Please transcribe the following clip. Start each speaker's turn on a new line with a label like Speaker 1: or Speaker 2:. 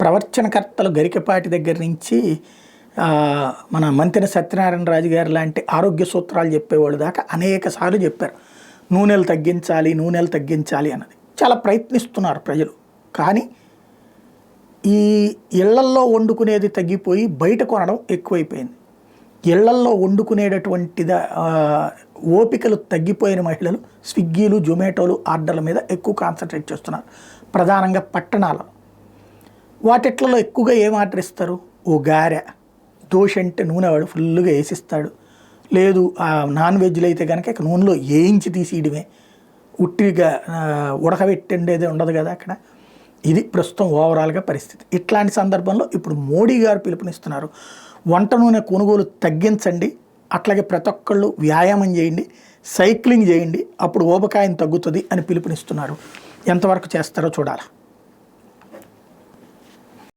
Speaker 1: ప్రవచనకర్తలు గరికపాటి దగ్గర నుంచి మన మంతెన సత్యనారాయణ రాజు గారు లాంటి ఆరోగ్య సూత్రాలు చెప్పేవాళ్ళు దాకా అనేక సార్లు చెప్పారు. నూనెలు తగ్గించాలి అన్నది చాలా ప్రయత్నిస్తున్నారు ప్రజలు. కానీ ఈ ఇళ్లల్లో వండుకునేది తగ్గిపోయి బయట కొనడం ఎక్కువైపోయింది. ఇళ్లల్లో వండుకునేటటువంటిది ఓపికలు తగ్గిపోయిన మహిళలు స్విగ్గీలు జొమాటోలు ఆర్డర్ల మీద ఎక్కువ కాన్సన్ట్రేట్ చేస్తున్నారు. ప్రధానంగా పట్టణాలు వాటిట్లలో ఎక్కువగా ఏం ఆర్డర్ ఇస్తారు? ఓ గారె, దోశ అంటే నూనె వాడు ఫుల్గా వేసిస్తాడు. లేదు నాన్ వెజ్లో అయితే కనుక ఇక నూనెలో వేయించి తీసేయడమే, ఉట్టిగా ఉడకబెట్టేది ఉండదు కదా అక్కడ. ఇది ప్రస్తుతం ఓవరాల్గా పరిస్థితి. ఇట్లాంటి సందర్భంలో ఇప్పుడు మోడీ గారు పిలుపునిస్తున్నారు, వంట నూనె కొనుగోలు తగ్గించండి, అట్లాగే ప్రతి ఒక్కళ్ళు వ్యాయామం చేయండి, సైక్లింగ్ చేయండి, అప్పుడు ఊబకాయం తగ్గుతుంది అని పిలుపునిస్తున్నారు. ఎంతవరకు చేస్తారో చూడాలి.